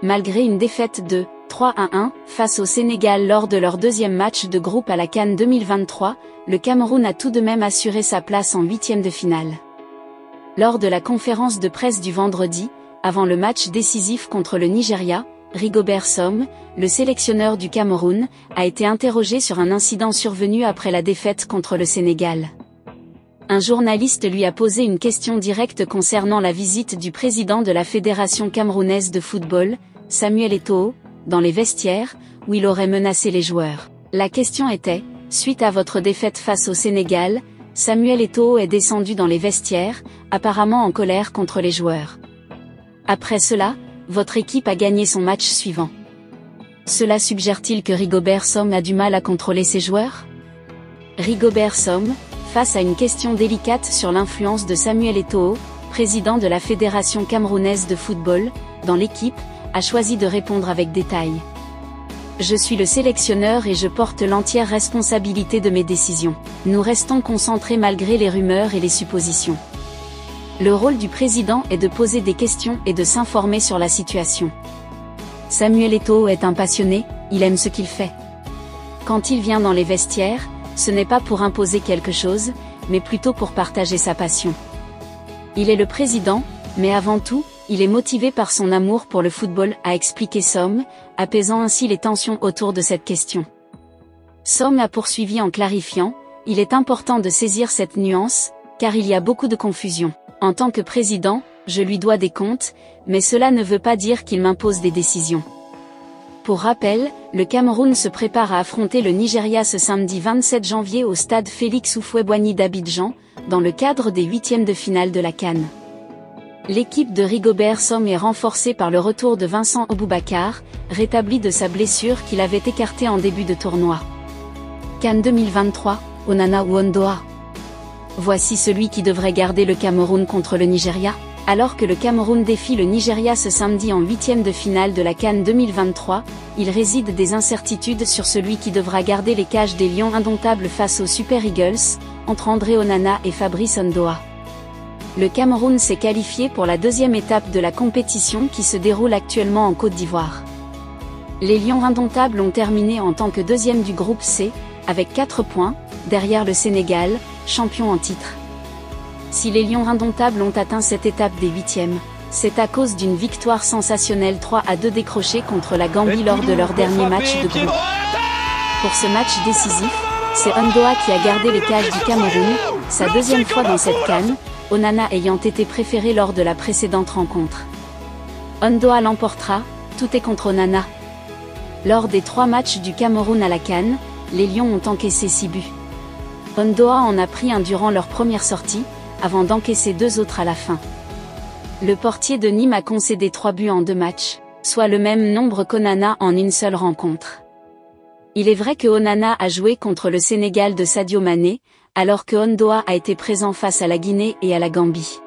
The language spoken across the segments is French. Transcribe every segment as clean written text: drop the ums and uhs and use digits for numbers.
Malgré une défaite de 3-1 face au Sénégal lors de leur deuxième match de groupe à la CAN 2023, le Cameroun a tout de même assuré sa place en huitième de finale. Lors de la conférence de presse du vendredi, avant le match décisif contre le Nigeria, Rigobert Song, le sélectionneur du Cameroun, a été interrogé sur un incident survenu après la défaite contre le Sénégal. Un journaliste lui a posé une question directe concernant la visite du président de la Fédération camerounaise de football, Samuel Eto'o, dans les vestiaires, où il aurait menacé les joueurs. La question était, suite à votre défaite face au Sénégal, Samuel Eto'o est descendu dans les vestiaires, apparemment en colère contre les joueurs. Après cela, votre équipe a gagné son match suivant. Cela suggère-t-il que Rigobert Song a du mal à contrôler ses joueurs? Rigobert Song, face à une question délicate sur l'influence de Samuel Eto'o, président de la Fédération camerounaise de football, dans l'équipe, a choisi de répondre avec détail. Je suis le sélectionneur et je porte l'entière responsabilité de mes décisions. Nous restons concentrés malgré les rumeurs et les suppositions. Le rôle du président est de poser des questions et de s'informer sur la situation. Samuel Eto'o est un passionné, il aime ce qu'il fait. Quand il vient dans les vestiaires, ce n'est pas pour imposer quelque chose, mais plutôt pour partager sa passion. Il est le président, mais avant tout, il est motivé par son amour pour le football, a expliqué Song, apaisant ainsi les tensions autour de cette question. Song a poursuivi en clarifiant, il est important de saisir cette nuance, car il y a beaucoup de confusion. En tant que président, je lui dois des comptes, mais cela ne veut pas dire qu'il m'impose des décisions. Pour rappel, le Cameroun se prépare à affronter le Nigeria ce samedi 27 janvier au stade Félix Houphouët-Boigny d'Abidjan, dans le cadre des huitièmes de finale de la CAN. L'équipe de Rigobert Song est renforcée par le retour de Vincent Aboubakar, rétabli de sa blessure qu'il avait écartée en début de tournoi. CAN 2023, Onana ou Ondoa? Voici celui qui devrait garder le Cameroun contre le Nigeria. Alors que le Cameroun défie le Nigeria ce samedi en huitième de finale de la CAN 2023, il réside des incertitudes sur celui qui devra garder les cages des Lions indomptables face aux Super Eagles, entre André Onana et Fabrice Ondoa. Le Cameroun s'est qualifié pour la deuxième étape de la compétition qui se déroule actuellement en Côte d'Ivoire. Les Lions indomptables ont terminé en tant que deuxième du groupe C, avec 4 points, derrière le Sénégal, champion en titre. Si les Lions indomptables ont atteint cette étape des huitièmes, c'est à cause d'une victoire sensationnelle 3-2 décrochée contre la Gambie lors de leur dernier match de groupe. Pour ce match décisif, c'est Ondoa qui a gardé les cages du Cameroun, sa deuxième fois dans cette CAN, Onana ayant été préféré lors de la précédente rencontre. Ondoa l'emportera, tout est contre Onana. Lors des 3 matchs du Cameroun à la CAN, les Lions ont encaissé 6 buts. Ondoa en a pris un durant leur première sortie, avant d'encaisser 2 autres à la fin. Le portier de Nîmes a concédé 3 buts en 2 matchs, soit le même nombre qu'Onana en une seule rencontre. Il est vrai que Onana a joué contre le Sénégal de Sadio Mané, alors que Ondoa a été présent face à la Guinée et à la Gambie.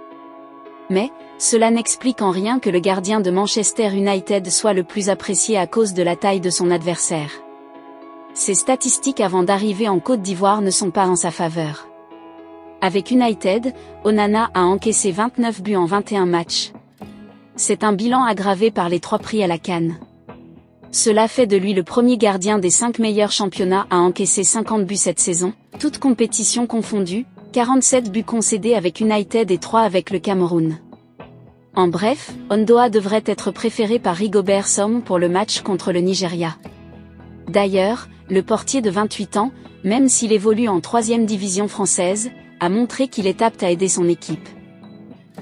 Mais, cela n'explique en rien que le gardien de Manchester United soit le plus apprécié à cause de la taille de son adversaire. Ses statistiques avant d'arriver en Côte d'Ivoire ne sont pas en sa faveur. Avec United, Onana a encaissé 29 buts en 21 matchs. C'est un bilan aggravé par les 3 prix à la CAN. Cela fait de lui le premier gardien des 5 meilleurs championnats à encaisser 50 buts cette saison, toutes compétitions confondues, 47 buts concédés avec United et 3 avec le Cameroun. En bref, Ondoa devrait être préféré par Rigobert Song pour le match contre le Nigeria. D'ailleurs, le portier de 28 ans, même s'il évolue en 3e division française, a montré qu'il est apte à aider son équipe.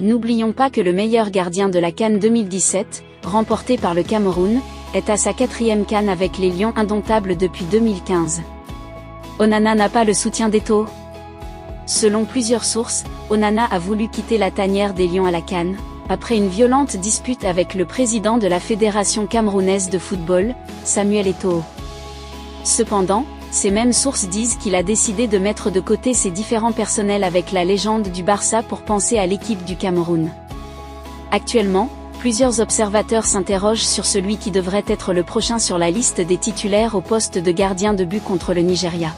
N'oublions pas que le meilleur gardien de la CAN 2017, remporté par le Cameroun, est à sa 4e CAN avec les Lions indomptables depuis 2015. Onana n'a pas le soutien d'Eto'o. Selon plusieurs sources, Onana a voulu quitter la tanière des Lions à la CAN, après une violente dispute avec le président de la Fédération camerounaise de football, Samuel Eto'o. Cependant, ces mêmes sources disent qu'il a décidé de mettre de côté ses différents personnels avec la légende du Barça pour penser à l'équipe du Cameroun. Actuellement, plusieurs observateurs s'interrogent sur celui qui devrait être le prochain sur la liste des titulaires au poste de gardien de but contre le Nigeria.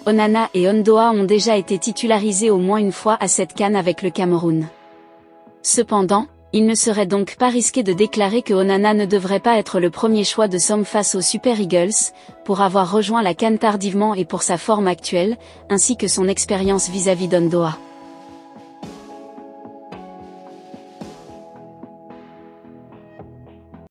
Onana et Ondoa ont déjà été titularisés au moins une fois à cette CAN avec le Cameroun. Cependant, Il ne serait donc pas risqué de déclarer que Onana ne devrait pas être le premier choix de Sam face aux Super Eagles, pour avoir rejoint la CAN tardivement et pour sa forme actuelle, ainsi que son expérience vis-à-vis d'Ondoa.